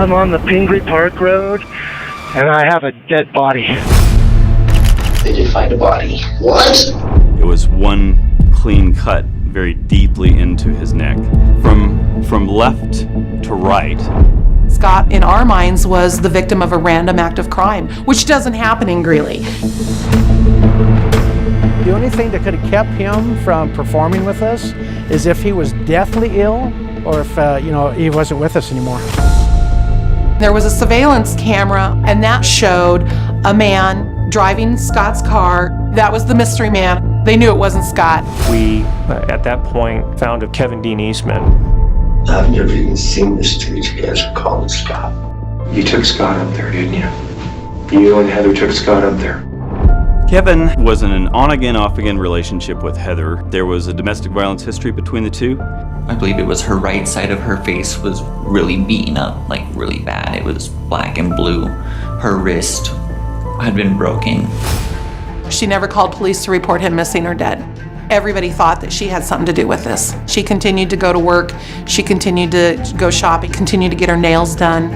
I'm on the Pingree Park Road, and I have a dead body. They did find a body. What? It was one clean cut very deeply into his neck. From left to right. Scott, in our minds, was the victim of a random act of crime, which doesn't happen in Greeley. The only thing that could have kept him from performing with us is if he was deathly ill or if, he wasn't with us anymore. There was a surveillance camera, and that showed a man driving Scott's car. That was the mystery man. They knew it wasn't Scott. We, at that point, found a Kevin Dean Eastman. I've never even seen the street you guys are calling Scott. You took Scott up there, didn't you? You and Heather took Scott up there. Kevin was in an on-again, off-again relationship with Heather. There was a domestic violence history between the two. I believe it was her right side of her face was really beaten up, like really bad. It was black and blue. Her wrist had been broken. She never called police to report him missing or dead. Everybody thought that she had something to do with this. She continued to go to work. She continued to go shopping, continued to get her nails done.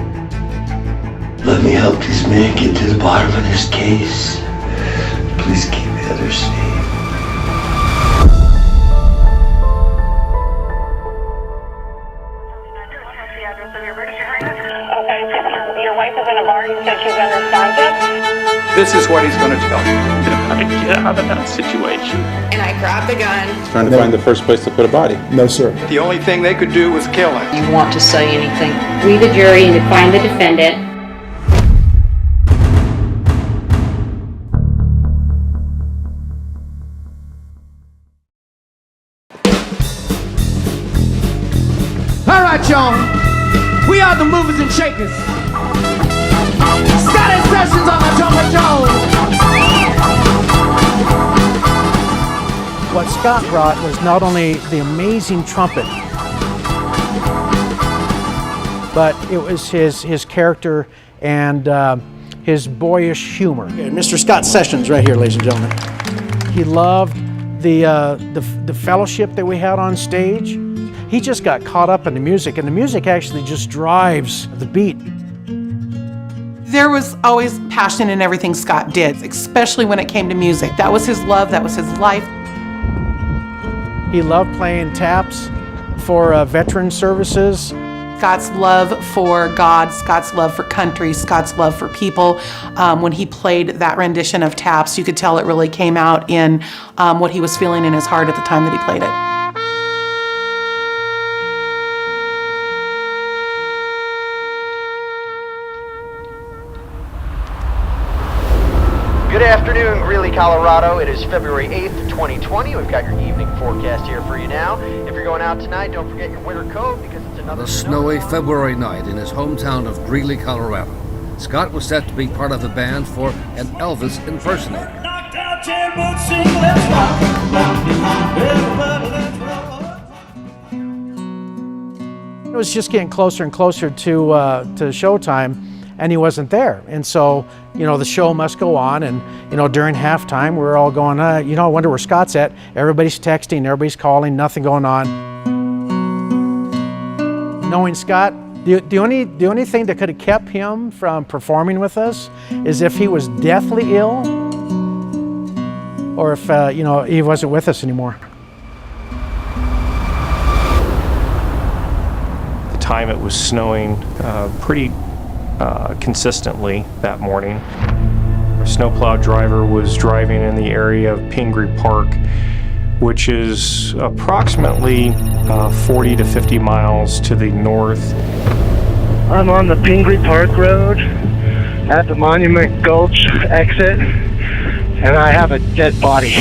Let me help this man get to the bottom of this case. Please keep Heather safe. Your wife is in a bar. You said she's unresponsive. This is what he's going to tell you. How to get out of that situation. And I grabbed the gun. Trying to find the first place to put a body. No, sir. The only thing they could do was kill him. You want to say anything? We, the jury, and to find the defendant. All right, y'all. We are the movers and shakers. Scott and Sessions on the trumpet. What Scott brought was not only the amazing trumpet, but it was his character and his boyish humor. Okay, Mr. Scott Sessions right here, ladies and gentlemen. He loved the fellowship that we had on stage. He just got caught up in the music, and the music actually just drives the beat. There was always passion in everything Scott did, especially when it came to music. That was his love, that was his life. He loved playing taps for veteran services. Scott's love for God, Scott's love for country, Scott's love for people. When he played that rendition of Taps, you could tell it really came out in what he was feeling in his heart at the time that he played it. Good afternoon, Greeley, Colorado. It is February 8th, 2020. We've got your evening forecast here for you now. If you're going out tonight, don't forget your winter coat because it's another a snowy February night in his hometown of Greeley, Colorado. Scott was set to be part of the band for an Elvis impersonator. It was just getting closer and closer to showtime, and he wasn't there. And so, the show must go on. And, during halftime, we were all going, I wonder where Scott's at. Everybody's texting, everybody's calling, nothing going on. Knowing Scott, the only thing that could have kept him from performing with us is if he was deathly ill or if, he wasn't with us anymore. At the time it was snowing pretty consistently that morning. A snowplow driver was driving in the area of Pingree Park, which is approximately 40 to 50 miles to the north. I'm on the Pingree Park Road at the Monument Gulch exit, and I have a dead body.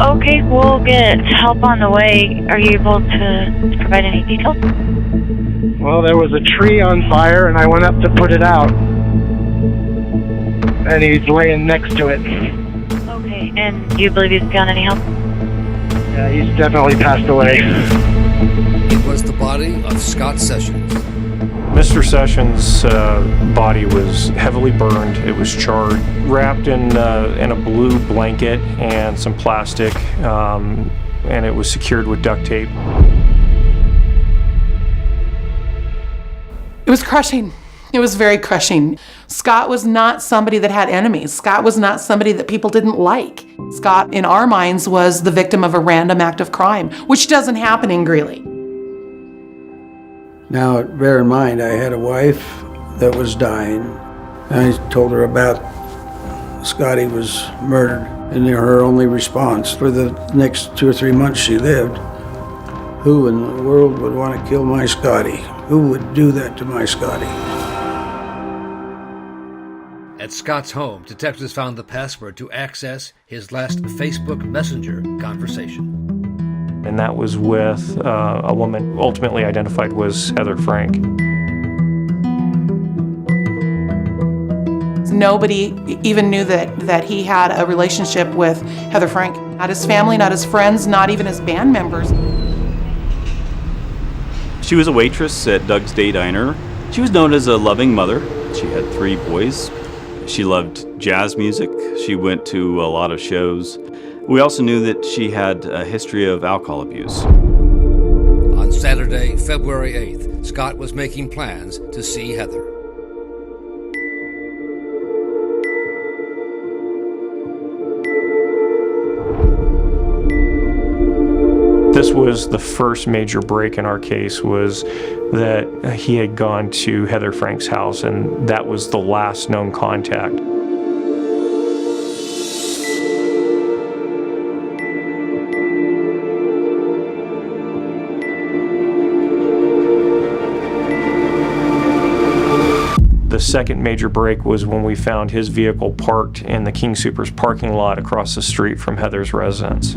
Okay, we'll get help on the way. Are you able to provide any details? Well, there was a tree on fire, and I went up to put it out. And he's laying next to it. Okay, and do you believe he's beyond any help? Yeah, he's definitely passed away. It was the body of Scott Sessions. Mr. Sessions' body was heavily burned. It was charred, wrapped in a blue blanket and some plastic, and it was secured with duct tape. It was crushing. It was very crushing. Scott was not somebody that had enemies. Scott was not somebody that people didn't like. Scott, in our minds, was the victim of a random act of crime, which doesn't happen in Greeley. Now, bear in mind, I had a wife that was dying. I told her about Scotty was murdered, and her only response for the next 2 or 3 months she lived, who in the world would want to kill my Scotty? Who would do that to my Scotty? At Scott's home, detectives found the password to access his last Facebook Messenger conversation. And that was with a woman ultimately identified was Heather Frank. Nobody even knew that he had a relationship with Heather Frank. Not his family, not his friends, not even his band members. She was a waitress at Doug's Day Diner. She was known as a loving mother. She had 3 boys. She loved jazz music. She went to a lot of shows. We also knew that she had a history of alcohol abuse. On Saturday, February 8th, Scott was making plans to see Heather. This was the first major break in our case, was that he had gone to Heather Frank's house, and that was the last known contact. The second major break was when we found his vehicle parked in the King Soopers parking lot across the street from Heather's residence.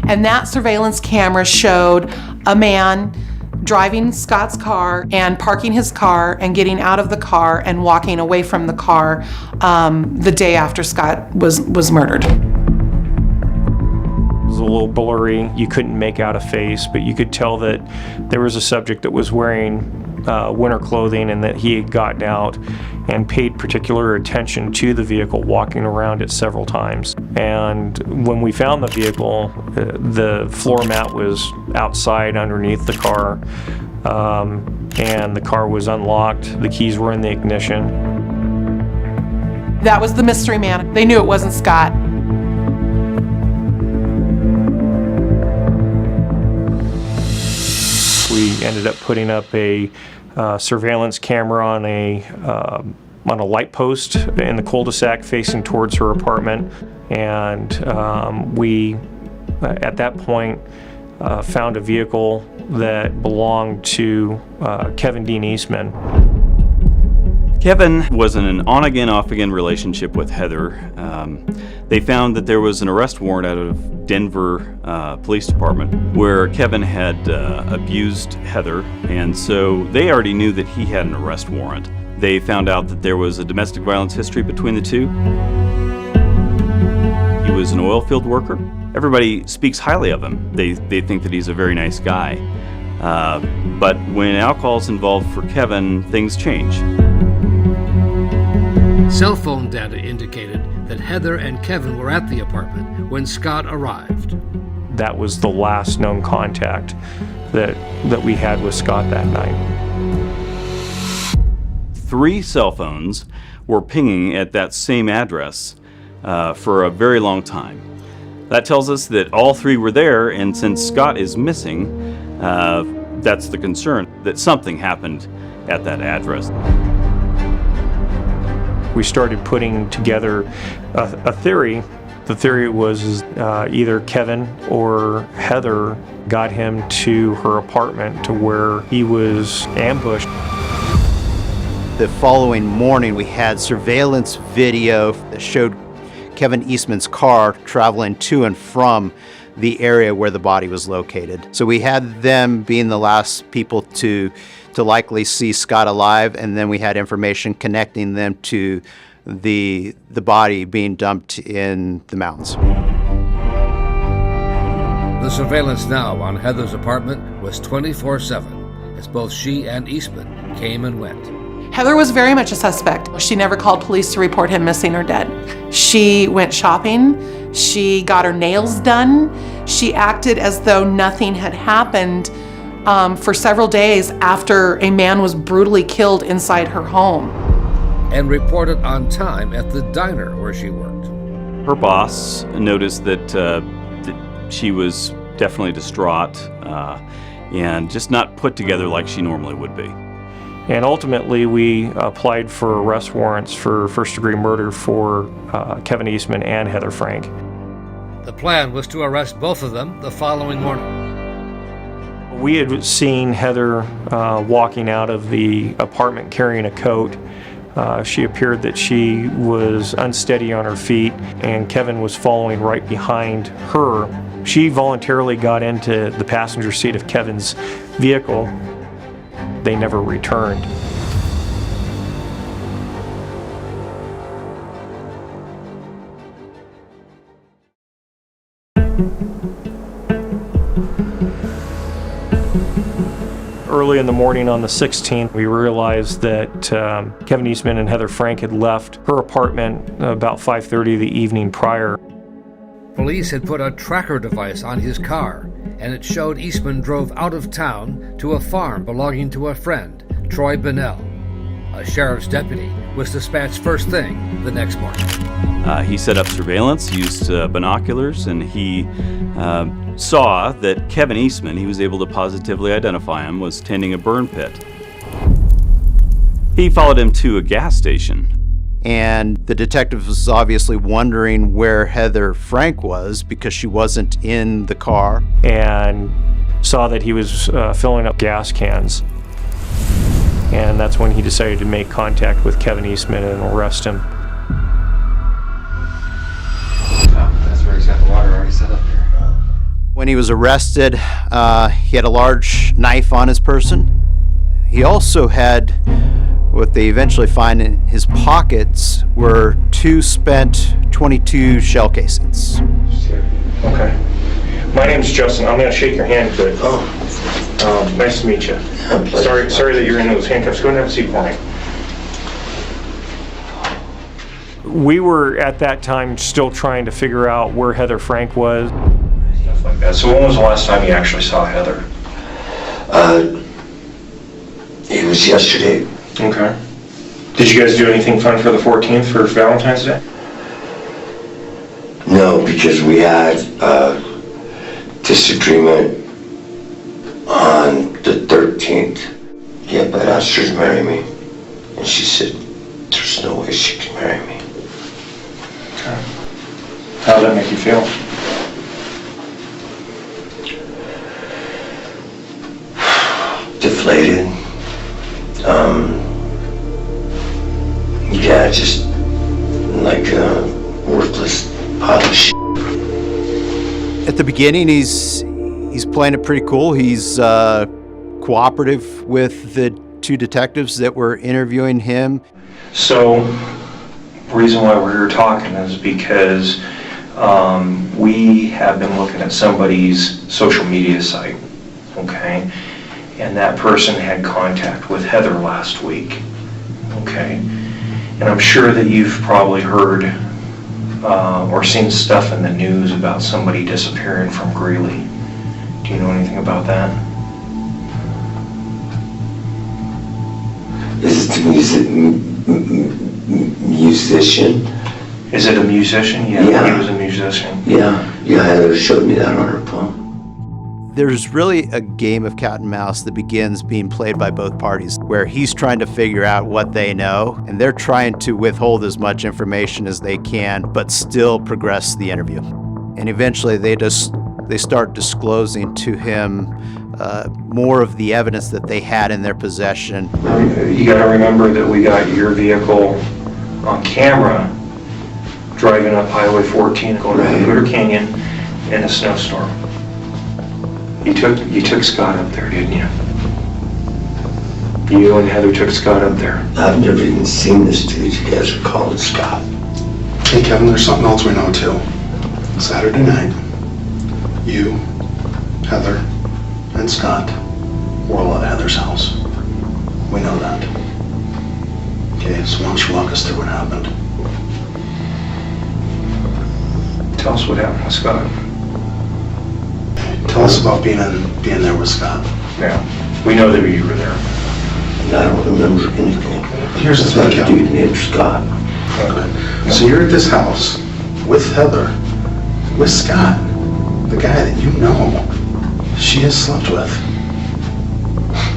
And that surveillance camera showed a man driving Scott's car and parking his car and getting out of the car and walking away from the car the day after Scott was murdered. It was a little blurry. You couldn't make out a face, but you could tell that there was a subject that was wearing winter clothing and that he had gotten out and paid particular attention to the vehicle, walking around it several times. And when we found the vehicle, the floor mat was outside underneath the car, and the car was unlocked. The keys were in the ignition. That was the mystery man. They knew it wasn't Scott. We ended up putting up a surveillance camera on a light post in the cul-de-sac facing towards her apartment, and we, at that point, found a vehicle that belonged to Kevin Dean Eastman. Kevin was in an on-again, off-again relationship with Heather. They found that there was an arrest warrant out of Denver Police Department where Kevin had abused Heather, and so they already knew that he had an arrest warrant. They found out that there was a domestic violence history between the two. He was an oil field worker. Everybody speaks highly of him. They think that he's a very nice guy. But when alcohol's involved for Kevin, things change. Cell phone data indicated that Heather and Kevin were at the apartment when Scott arrived. That was the last known contact that we had with Scott that night. 3 cell phones were pinging at that same address for a very long time. That tells us that all 3 were there, and since Scott is missing, that's the concern, that something happened at that address. We started putting together a theory. The theory was either Kevin or Heather got him to her apartment to where he was ambushed. The following morning, we had surveillance video that showed Kevin Eastman's car traveling to and from the area where the body was located. So we had them being the last people to likely see Scott alive, and then we had information connecting them to the body being dumped in the mountains. The surveillance now on Heather's apartment was 24/7 as both she and Eastman came and went. Heather was very much a suspect. She never called police to report him missing or dead. She went shopping. She got her nails done. She acted as though nothing had happened for several days after a man was brutally killed inside her home. And reported on time at the diner where she worked. Her boss noticed that she was definitely distraught and just not put together like she normally would be. And ultimately, we applied for arrest warrants for first-degree murder for Kevin Eastman and Heather Frank. The plan was to arrest both of them the following morning. We had seen Heather walking out of the apartment carrying a coat. She appeared that she was unsteady on her feet, and Kevin was following right behind her. She voluntarily got into the passenger seat of Kevin's vehicle. They never returned. Early in the morning on the 16th, we realized that Kevin Eastman and Heather Frank had left her apartment about 5:30 the evening prior. Police had put a tracker device on his car, and it showed Eastman drove out of town to a farm belonging to a friend, Troy Bennell. A sheriff's deputy was dispatched first thing the next morning. He set up surveillance, used binoculars, and he saw that Kevin Eastman, he was able to positively identify him, was tending a burn pit. He followed him to a gas station. And the detective was obviously wondering where Heather Frank was because she wasn't in the car. And saw that he was filling up gas cans. And that's when he decided to make contact with Kevin Eastman and arrest him. That's where he's got the water already set up there. When he was arrested, he had a large knife on his person. He also had what they eventually find in his pockets were 2 spent .22 shell casings. Okay. My name's Justin. I'm going to shake your hand quick. Nice to meet you. Sorry that you're in those handcuffs. Go ahead and have a seat for me. We were at that time still trying to figure out where Heather Frank was. Stuff like that. So when was the last time you actually saw Heather? It was yesterday. Okay. Did you guys do anything fun for the 14th for Valentine's Day? No, because we had disagreement on the 13th. Yeah, but I asked her to marry me. And she said, there's no way she can marry me. Okay. How did that make you feel? Deflated. Yeah, just like a worthless pile of shit. At the beginning, he's playing it pretty cool. He's cooperative with the 2 detectives that were interviewing him. So, the reason why we're here talking is because we have been looking at somebody's social media site, okay? And that person had contact with Heather last week, okay? And I'm sure that you've probably heard or seen stuff in the news about somebody disappearing from Greeley. Do you know anything about that? Is it a musician? Is it a musician? Yeah, he was a musician. Yeah, Heather showed me that on her phone. There's really a game of cat and mouse that begins being played by both parties, where he's trying to figure out what they know, and they're trying to withhold as much information as they can, but still progress the interview. And eventually they start disclosing to him more of the evidence that they had in their possession. You got to remember that we got your vehicle on camera driving up Highway 14 going to the Hooter Canyon in a snowstorm. You took Scott up there, didn't you? You and Heather took Scott up there. I've never even seen this dude. You guys are calling Scott. Hey Kevin, there's something else we know too. Saturday night, you, Heather, and Scott were all at Heather's house. We know that. Okay, so why don't you walk us through what happened? Tell us what happened with Scott. Tell us about being there with Scott. Yeah. We know that you were there. I don't remember anything. Here's the thing, That dude named Scott. Okay. So you're at this house with Heather, with Scott, the guy that you know she has slept with.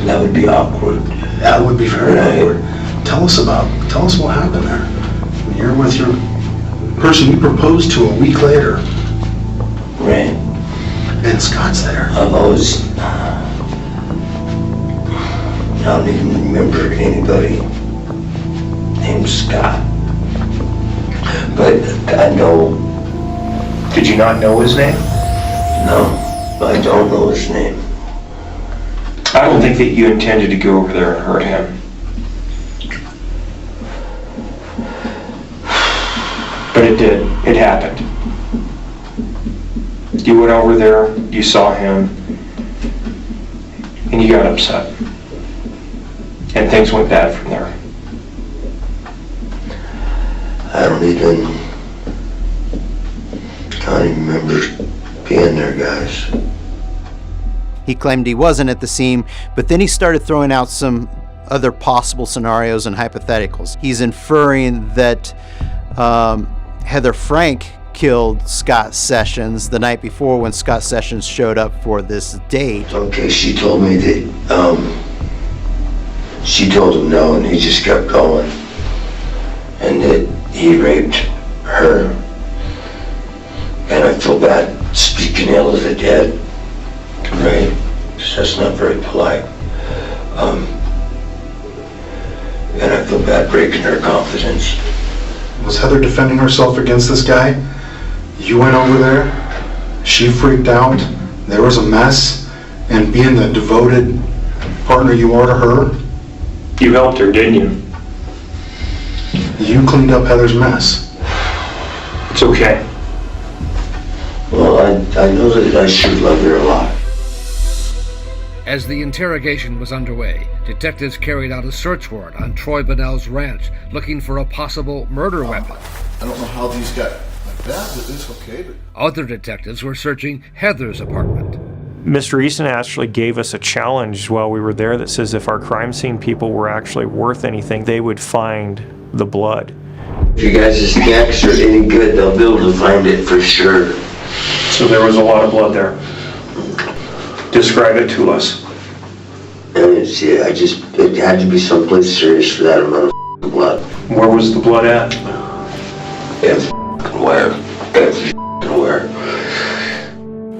That would be awkward. That would be very Right. awkward. Tell us what happened there. You're with your person you proposed to a week later. Right. And Scott's there. I don't even remember anybody named Scott. But I know. Did you not know his name? No, I don't know his name. I don't think that you intended to go over there and hurt him. But it did. It happened. You went over there, you saw him, and you got upset. And things went bad from there. I don't even remember being there, guys. He claimed he wasn't at the scene, but then he started throwing out some other possible scenarios and hypotheticals. He's inferring that Heather Frank killed Scott Sessions the night before when Scott Sessions showed up for this date. Okay, she told me that, she told him no, and he just kept going. And that he raped her. And I feel bad speaking ill of the dead. Right? Because that's not very polite. And I feel bad breaking her confidence. Was Heather defending herself against this guy? You went over there, she freaked out, there was a mess, and being the devoted partner you are to her, You helped her, didn't you? you cleaned up Heather's mess. It's okay. Well, I know that I should love her a lot. As the interrogation was underway, detectives carried out a search warrant on Troy Bunnell's ranch looking for a possible murder weapon. I don't know how these got like that, but it's okay. But Other detectives were searching Heather's apartment. Mr. Easton actually gave us a challenge while we were there that says if our crime scene people were actually worth anything, they would find the blood. If you guys' snacks are any good, they'll be able to find it for sure. So there was a lot of blood there. Describe it to us. It had to be someplace serious for that amount of blood. Where was the blood at? Everywhere.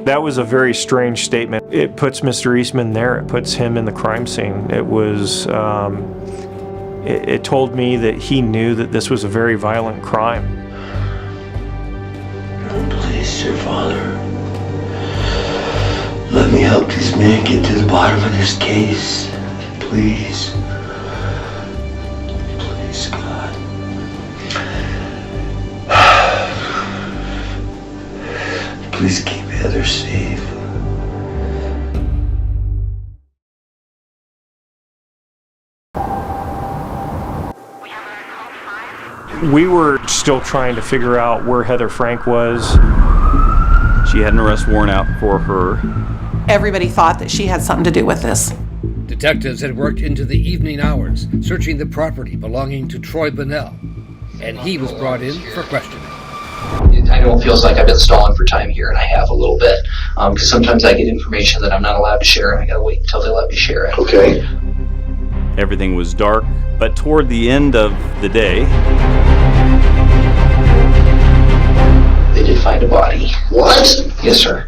That was a very strange statement. It puts Mr. Eastman there. It puts him in the crime scene. It was, it told me that he knew that this was a very violent crime. Please, dear Father, let me help this man get to the bottom of this case. Please. Please, God. Please keep Heather safe. We were still trying to figure out where Heather Frank was. She had an arrest warrant out for her. Everybody thought that she had something to do with this. Detectives had worked into the evening hours, searching the property belonging to Troy Bunnell, and he was brought in for questioning. I know it feels like I've been stalling for time here, and I have a little bit, because sometimes I get information that I'm not allowed to share, and I gotta wait until they let me share it. Okay. Everything was dark, but toward the end of the day, They did find a body. What? Yes, sir.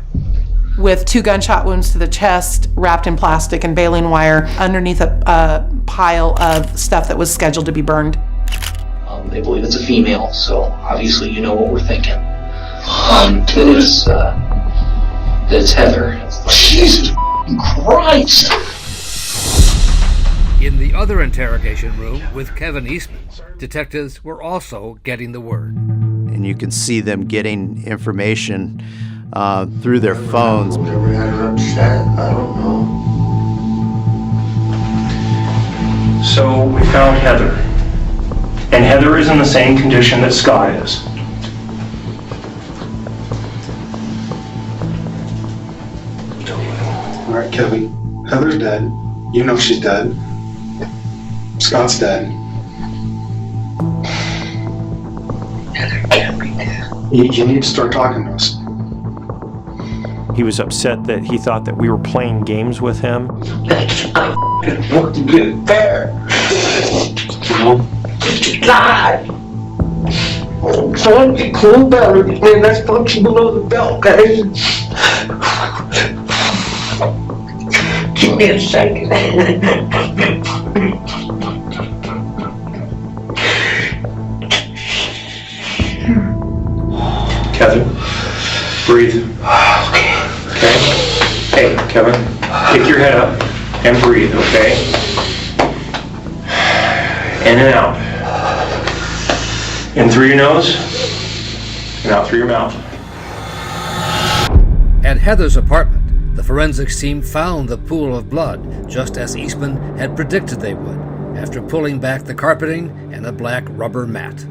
With 2 gunshot wounds to the chest, wrapped in plastic and baling wire, underneath a pile of stuff that was scheduled to be burned. They believe it's a female, so obviously you know what we're thinking. That it's Heather. Jesus Christ! In the other interrogation room with Kevin Eastman, detectives were also getting the word. And you can see them getting information through their phones. Whatever had her upset, I don't know. So we found Heather. And Heather is in the same condition that Scott is. All right, Kevin, Heather's dead. You know she's dead. Scott's dead. Heather can't be dead. You need to start talking to us. He was upset that he thought that we were playing games with him. That's not fucking good fair. God! Trying to be cool about it, man. That's punching below the belt, guys. Give me a second. Kevin, breathe. Okay. Hey, Kevin, pick your head up and breathe, okay? In and out. In through your nose, and out through your mouth. At Heather's apartment, the forensics team found the pool of blood, just as Eastman had predicted they would, after pulling back the carpeting and a black rubber mat.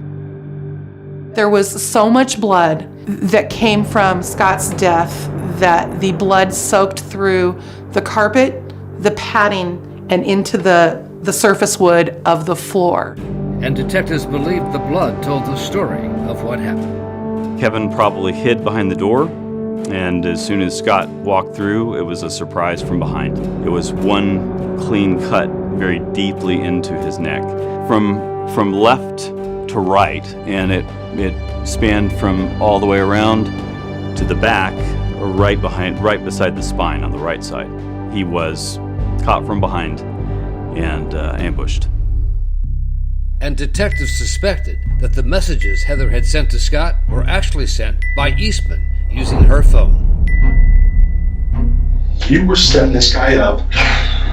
There was so much blood that came from Scott's death that the blood soaked through the carpet, the padding, and into the surface wood of the floor. And detectives believed the blood told the story of what happened. Kevin probably hid behind the door, and as soon as Scott walked through, it was a surprise from behind. It was one clean cut very deeply into his neck. From left to right, and it spanned from all the way around to the back, right beside the spine on the right side. He was caught from behind and ambushed. And detectives suspected that the messages Heather had sent to Scott were actually sent by Eastman using her phone. You were setting this guy up.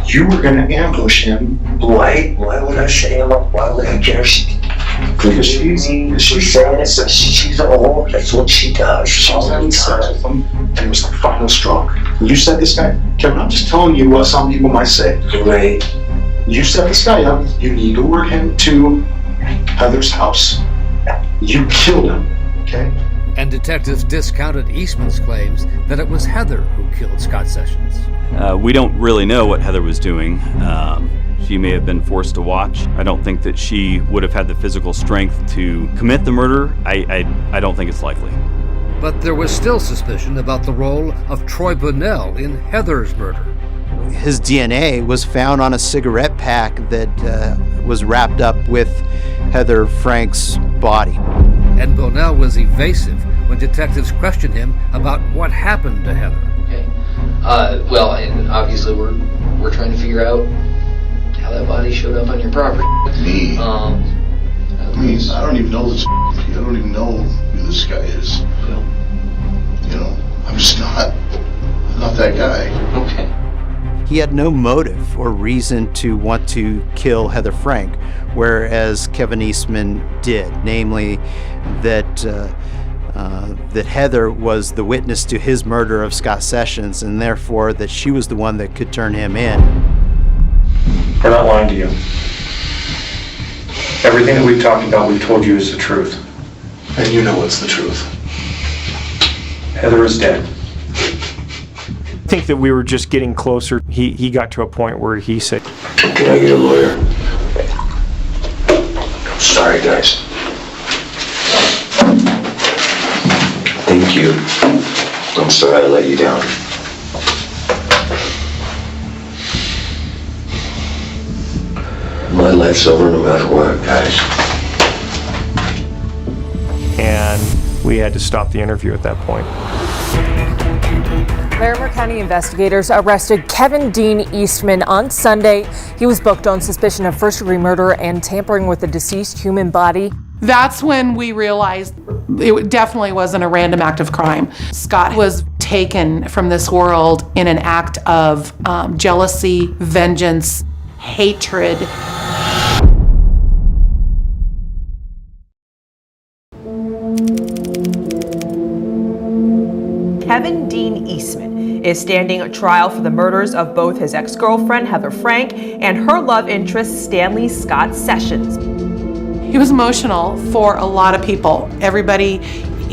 You were going to ambush him. Why would I set him up? Why would I care? Because she's saying it, she's a whore. That's what she does. All the time. And it was the final straw. You set this guy. Kevin, I'm just telling you what some people might say. Right. You set this guy up. You lured him to Heather's house. You killed him. Okay? And detectives discounted Eastman's claims that it was Heather who killed Scott Sessions. We don't really know what Heather was doing. She may have been forced to watch. I don't think that she would have had the physical strength to commit the murder. I don't think it's likely. But there was still suspicion about the role of Troy Bunnell in Heather's murder. His DNA was found on a cigarette pack that was wrapped up with Heather Frank's body. And Bunnell was evasive when detectives questioned him about what happened to Heather. Okay. Well, and obviously we're trying to figure out how that body showed up on your property. Me? Please, I don't even know this. I don't even know who this guy is. You know, I'm just not that guy. Okay. He had no motive or reason to want to kill Heather Frank, whereas Kevin Eastman did, namely that that Heather was the witness to his murder of Scott Sessions, and therefore that she was the one that could turn him in. We're not lying to you. Everything that we've talked about, we've told you is the truth. And you know it's the truth. Heather is dead. I think that we were just getting closer. He got to a point where he said, "Can I get a lawyer?" I'm sorry, guys. Thank you. I'm sorry I let you down. My life's over no matter what, guys. and we had to stop the interview at that point. Larimer County investigators arrested Kevin Dean Eastman on Sunday. He was booked on suspicion of first-degree murder and tampering with a deceased human body. That's when we realized it definitely wasn't a random act of crime. Scott was taken from this world in an act of jealousy, vengeance, hatred. Kevin Dean Eastman is standing trial for the murders of both his ex-girlfriend, Heather Frank, and her love interest, Stanley Scott Sessions. He was emotional for a lot of people. Everybody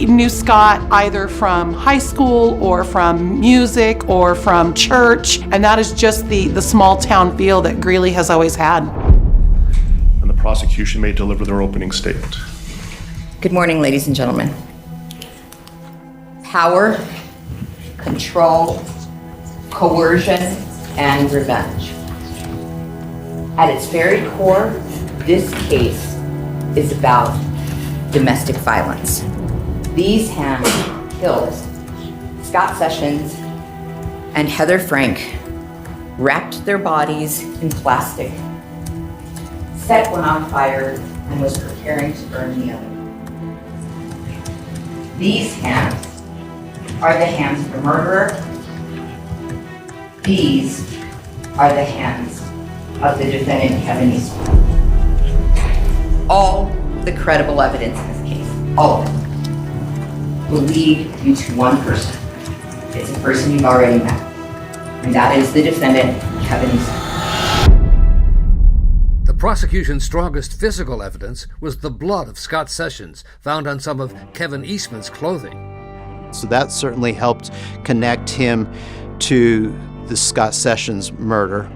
knew Scott either from high school or from music or from church, and that is just the small town feel that Greeley has always had. And the prosecution may deliver their opening statement. Good morning, ladies and gentlemen. Power, control, coercion, and revenge. At its very core, this case is about domestic violence. These hands killed Scott Sessions and Heather Frank, wrapped their bodies in plastic, set one on fire, and was preparing to burn the other. These hands are the hands of the murderer. These are the hands of the defendant, Kevin Eastman. All the credible evidence in this case, all of it, will lead you to one person. It's a person you've already met, and that is the defendant, Kevin Eastman. The prosecution's strongest physical evidence was the blood of Scott Sessions found on some of Kevin Eastman's clothing. So that certainly helped connect him to the Scott Sessions murder.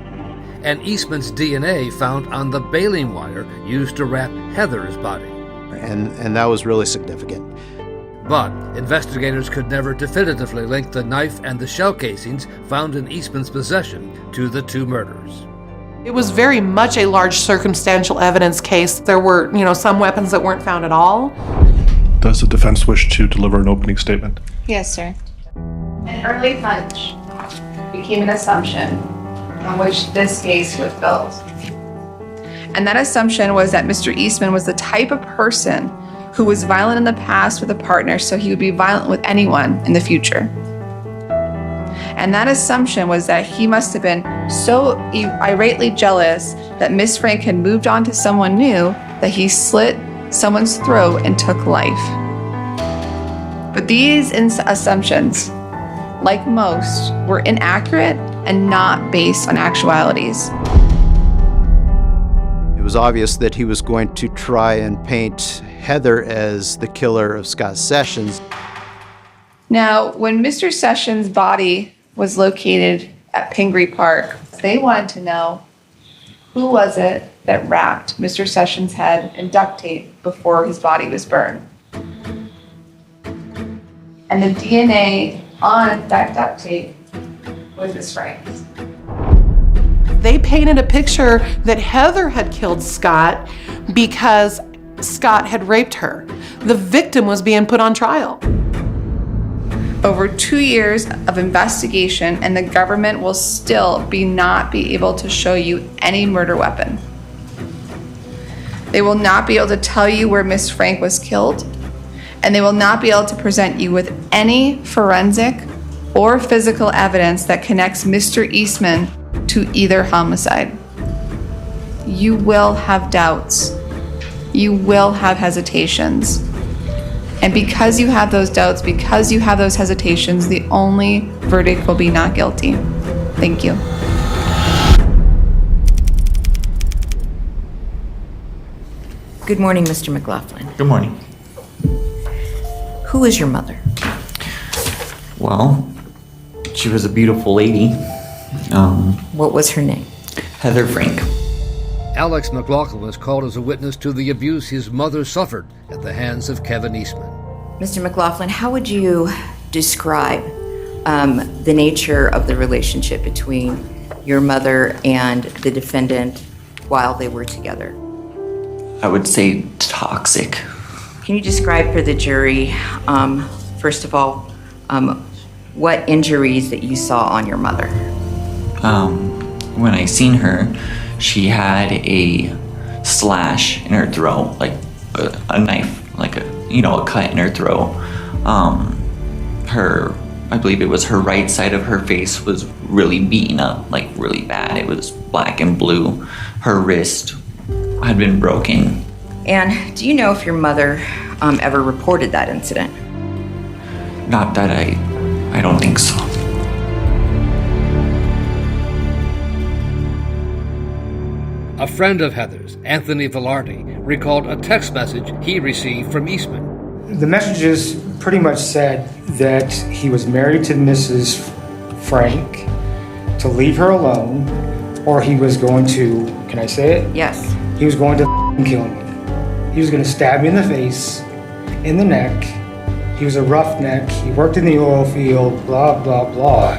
And Eastman's DNA found on the baling wire used to wrap Heather's body. And that was really significant. But investigators could never definitively link the knife and the shell casings found in Eastman's possession to the two murders. It was very much a large circumstantial evidence case. There were, some weapons that weren't found at all. Does the defense wish to deliver an opening statement? Yes, sir. An early hunch became an assumption on which this case was built. And that assumption was that Mr. Eastman was the type of person who was violent in the past with a partner, so he would be violent with anyone in the future. And that assumption was that he must have been so irately jealous that Miss Frank had moved on to someone new that he slit someone's throat and took life. But these assumptions, like most, were inaccurate and not based on actualities. It was obvious that he was going to try and paint Heather as the killer of Scott Sessions. Now, when Mr. Sessions' body was located at Pingree Park, they wanted to know who was it that wrapped Mr. Sessions' head in duct tape before his body was burned. And the DNA on that duct tape was Miss Frank's. They painted a picture that Heather had killed Scott because Scott had raped her. The victim was being put on trial. Over 2 years of investigation, and the government will still not be able to show you any murder weapon. They will not be able to tell you where Miss Frank was killed, and they will not be able to present you with any forensic or physical evidence that connects Mr. Eastman to either homicide. You will have doubts. You will have hesitations. And because you have those doubts, because you have those hesitations, the only verdict will be not guilty. Thank you. Good morning, Mr. McLaughlin. Good morning. Who is your mother? Well, she was a beautiful lady. What was her name? Heather Frank. Alex McLaughlin was called as a witness to the abuse his mother suffered at the hands of Kevin Eastman. Mr. McLaughlin, how would you describe the nature of the relationship between your mother and the defendant while they were together? I would say toxic. Can you describe for the jury, first of all, what injuries that you saw on your mother? When I seen her, she had a slash in her throat, like a knife, like a cut in her throat. I believe it was her right side of her face was really beaten up, like really bad. It was black and blue. Her wrist had been broken. And do you know if your mother ever reported that incident? Not that I don't think so. A friend of Heather's, Anthony Velarde, recalled a text message he received from Eastman. The messages pretty much said that he was married to Mrs. Frank, to leave her alone, or he was going to, can I say it? Yes. He was going to kill me. He was going to stab me in the face, in the neck. He was a roughneck. He worked in the oil field, blah, blah, blah.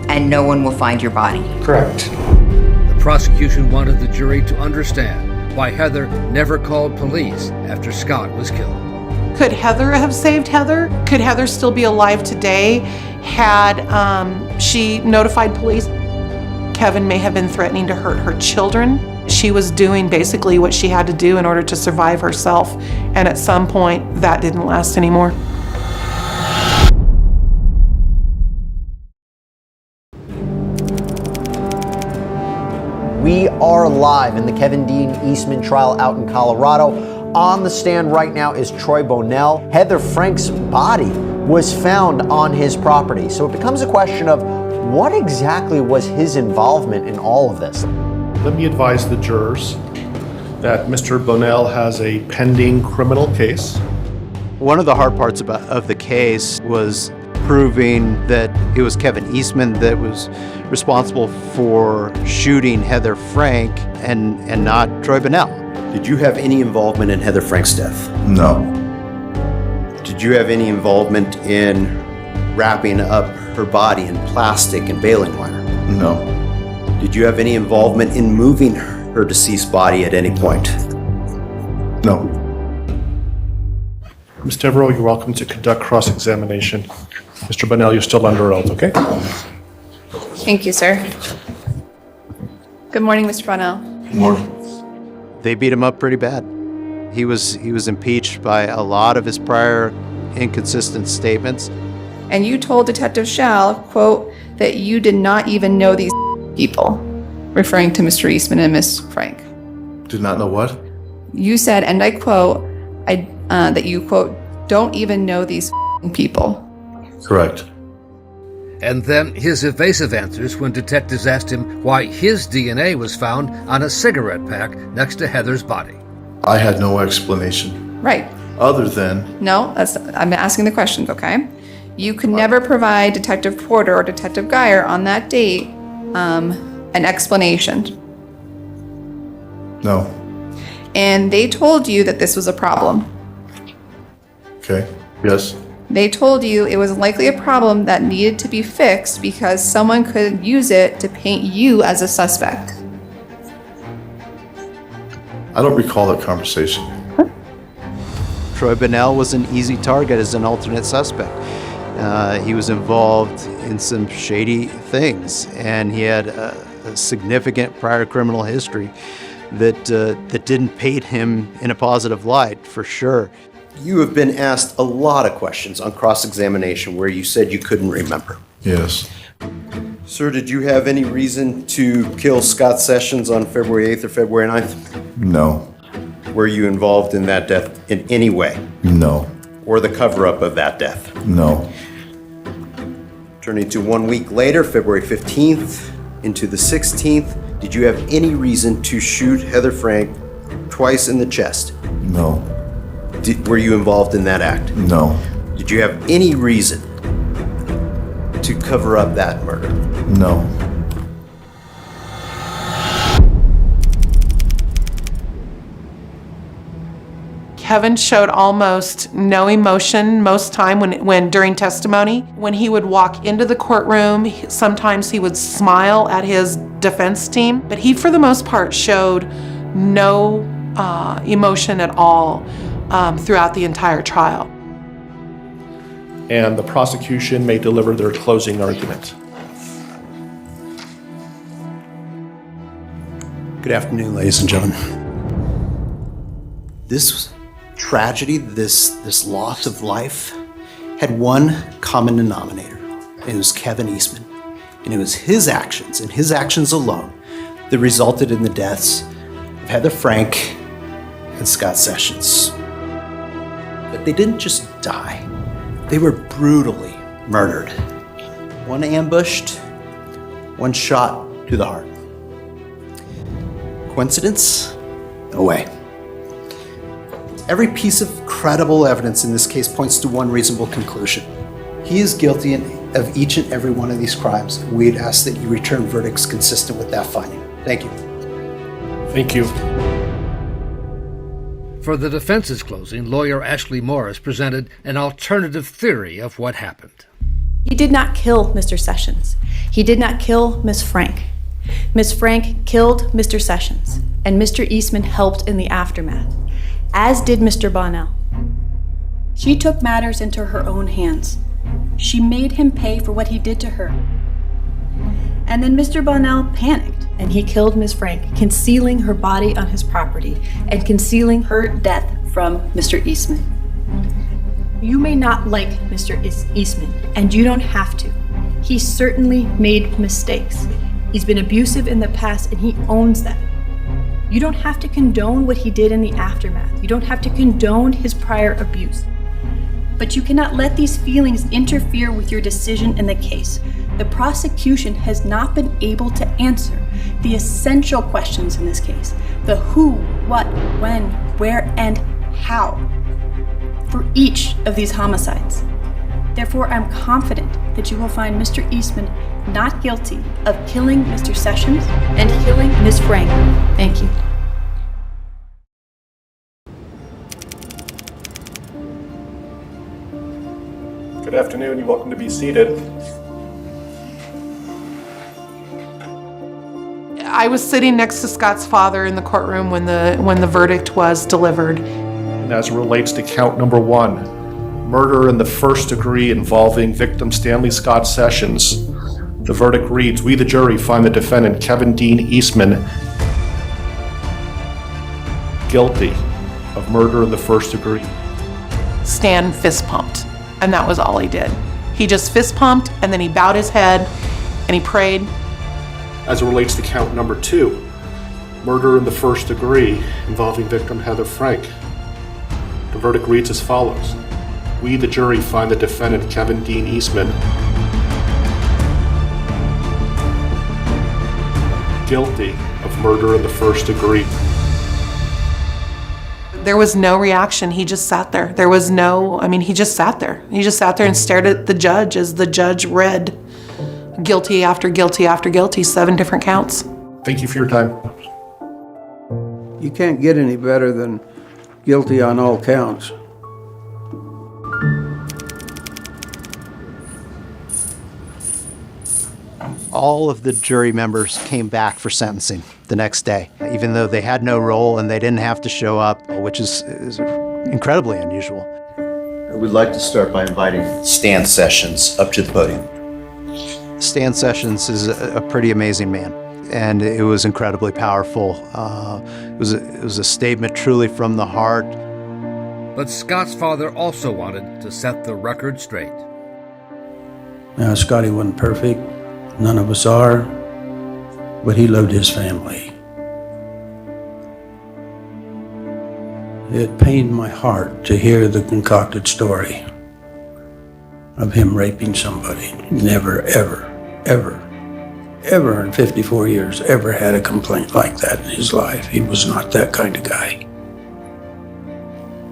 And no one will find your body. Correct. The prosecution wanted the jury to understand why Heather never called police after Scott was killed. Could Heather have saved Heather? Could Heather still be alive today had she notified police? Kevin may have been threatening to hurt her children. She was doing basically what she had to do in order to survive herself, and at some point that didn't last anymore. We are live in the Kevin Dean Eastman trial out in Colorado. On the stand right now is Troy Bonnell. Heather Frank's body was found on his property. So it becomes a question of what exactly was his involvement in all of this? Let me advise the jurors that Mr. Bonnell has a pending criminal case. One of the hard parts of the case was proving that it was Kevin Eastman that was responsible for shooting Heather Frank and not Troy Bonnell. Did you have any involvement in Heather Frank's death? No. Did you have any involvement in wrapping up her body in plastic and baling wire? No. Did you have any involvement in moving her deceased body at any point? No. Ms. Devereaux, you're welcome to conduct cross-examination. Mr. Bonnell, you're still under oath, okay? Thank you, sir. Good morning, Mr. Bonnell. Good morning. They beat him up pretty bad. He was impeached by a lot of his prior inconsistent statements. And you told Detective Schall, quote, that you did not even know these people, referring to Mr. Eastman and Miss Frank. Did not know what? You said, and I quote, that you, quote, don't even know these people. Correct. And then his evasive answers when detectives asked him why his DNA was found on a cigarette pack next to Heather's body. I had no explanation. Right. Other than... No, I'm asking the questions, okay? You could never provide Detective Porter or Detective Geyer on that date an explanation. No. And they told you that this was a problem. Okay. Yes. They told you it was likely a problem that needed to be fixed because someone could use it to paint you as a suspect. I don't recall that conversation. Troy Bonnell was an easy target as an alternate suspect. He was involved in some shady things, and he had a significant prior criminal history that didn't paint him in a positive light, for sure. You have been asked a lot of questions on cross-examination where you said you couldn't remember. Yes. Sir, did you have any reason to kill Scott Sessions on February 8th or February 9th? No. Were you involved in that death in any way? No. Or the cover-up of that death? No. Turning to 1 week later, February 15th into the 16th, did you have any reason to shoot Heather Frank twice in the chest? No. Were you involved in that act? No. Did you have any reason to cover up that murder? No. Kevin showed almost no emotion most time when during testimony. When he would walk into the courtroom, sometimes he would smile at his defense team, but he, for the most part, showed no emotion at all throughout the entire trial. And the prosecution may deliver their closing argument. Good afternoon, ladies and gentlemen. This tragedy, this loss of life, had one common denominator. It was Kevin Eastman. And it was his actions, and his actions alone, that resulted in the deaths of Heather Frank and Scott Sessions. But they didn't just die. They were brutally murdered. One ambushed, one shot to the heart. Coincidence? No way. Every piece of incredible evidence in this case points to one reasonable conclusion. He is guilty of each and every one of these crimes. We'd ask that you return verdicts consistent with that finding. Thank you. Thank you. For the defense's closing, lawyer Ashley Morris presented an alternative theory of what happened. He did not kill Mr. Sessions. He did not kill Miss Frank. Miss Frank killed Mr. Sessions, and Mr. Eastman helped in the aftermath, as did Mr. Bonnell. She took matters into her own hands. She made him pay for what he did to her. And then Mr. Bonnell panicked, and he killed Miss Frank, concealing her body on his property and concealing her death from Mr. Eastman. You may not like Mr. Eastman, and you don't have to. He certainly made mistakes. He's been abusive in the past, and he owns that. You don't have to condone what he did in the aftermath. You don't have to condone his prior abuse. But you cannot let these feelings interfere with your decision in the case. The prosecution has not been able to answer the essential questions in this case: the who, what, when, where, and how for each of these homicides. Therefore, I'm confident that you will find Mr. Eastman not guilty of killing Mr. Sessions and killing Miss Frank. Thank you. Good afternoon. You're welcome to be seated. I was sitting next to Scott's father in the courtroom when the verdict was delivered. And as it relates to count number 1, murder in the first degree involving victim Stanley Scott Sessions, the verdict reads, we the jury find the defendant Kevin Dean Eastman guilty of murder in the first degree. Stan fist pumped, and that was all he did. He just fist pumped, and then he bowed his head and he prayed. As it relates to count number 2, murder in the first degree involving victim Heather Frank, the verdict reads as follows. We, the jury, find the defendant Kevin Dean Eastman guilty of murder in the first degree. There was no reaction. He just sat there. There was no, he just sat there. He just sat there and stared at the judge as the judge read guilty after guilty after guilty, 7 different counts. Thank you for your time. You can't get any better than guilty on all counts. All of the jury members came back for sentencing the next day, even though they had no role and they didn't have to show up, which is incredibly unusual. I would like to start by inviting Stan Sessions up to the podium. Stan Sessions is a pretty amazing man, and it was incredibly powerful. It was a statement truly from the heart. But Scott's father also wanted to set the record straight. Now, Scotty wasn't perfect. None of us are, but he loved his family. It pained my heart to hear the concocted story of him raping somebody. Never, ever, ever, ever in 54 years ever had a complaint like that in his life. He was not that kind of guy.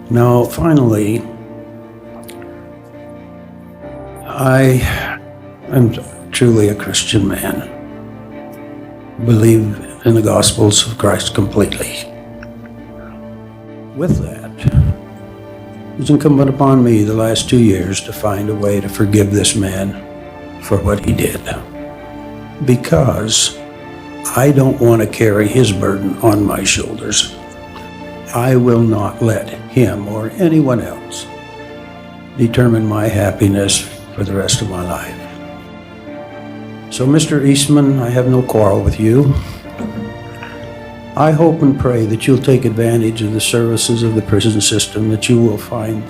Now, finally, I am truly a Christian man. Believe in the Gospels of Christ completely. With that, it was incumbent upon me the last 2 years to find a way to forgive this man for what he did. Because I don't want to carry his burden on my shoulders. I will not let him or anyone else determine my happiness for the rest of my life. So, Mr. Eastman, I have no quarrel with you. I hope and pray that you'll take advantage of the services of the prison system, that you will find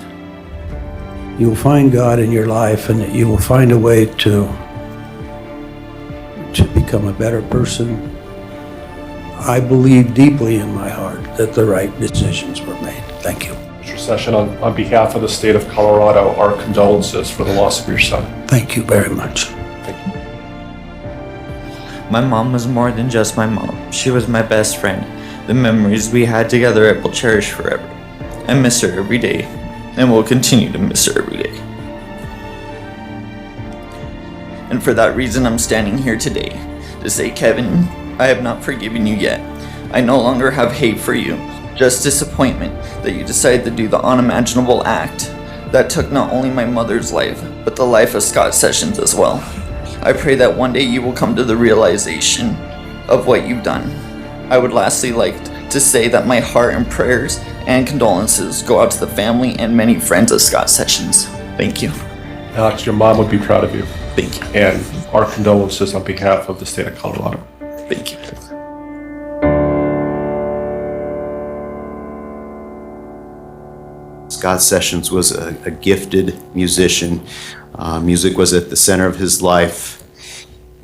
God in your life, and that you will find a way to become a better person. I believe deeply in my heart that the right decisions were made. Thank you. Mr. Session, on behalf of the state of Colorado, our condolences for the loss of your son. Thank you very much. My mom was more than just my mom. She was my best friend. The memories we had together I will cherish forever. I miss her every day. and will continue to miss her every day. And for that reason, I'm standing here today to say, Kevin, I have not forgiven you yet. I no longer have hate for you, just disappointment that you decided to do the unimaginable act that took not only my mother's life, but the life of Scott Sessions as well. I pray that one day you will come to the realization of what you've done. I would lastly like to say that my heart and prayers and condolences go out to the family and many friends of Scott Sessions. Thank you. Alex, your mom would be proud of you. Thank you. And our condolences on behalf of the state of Colorado. Thank you. Scott Sessions was a gifted musician. Music was at the center of his life.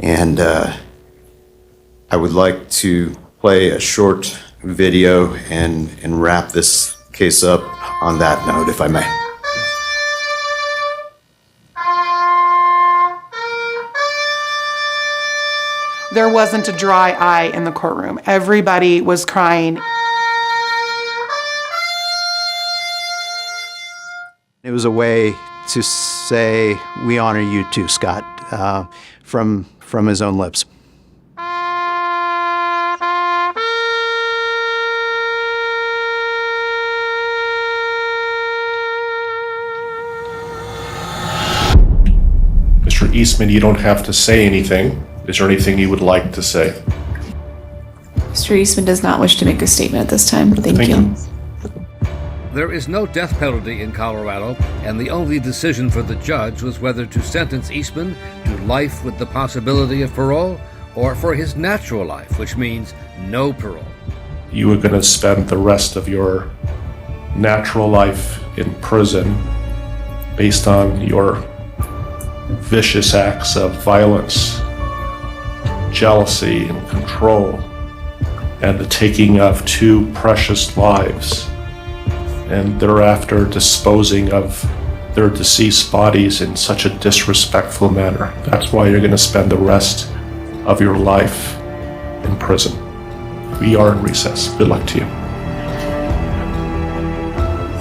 And I would like to play a short video and wrap this case up on that note, if I may. There wasn't a dry eye in the courtroom. Everybody was crying. It was a way to say, we honor you too, Scott, from his own lips. Mr. Eastman, you don't have to say anything. Is there anything you would like to say? Mr. Eastman does not wish to make a statement at this time. Thank you. There is no death penalty in Colorado, and the only decision for the judge was whether to sentence Eastman to life with the possibility of parole or for his natural life, which means no parole. You were going to spend the rest of your natural life in prison based on your vicious acts of violence, jealousy, and control, and the taking of 2 precious lives, and thereafter disposing of their deceased bodies in such a disrespectful manner. That's why you're going to spend the rest of your life in prison. We are in recess. Good luck to you.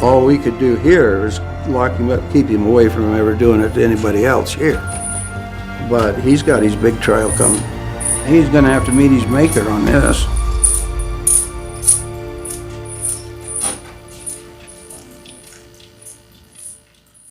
All we could do here is lock him up, keep him away from ever doing it to anybody else here. But he's got his big trial coming. He's going to have to meet his maker on this.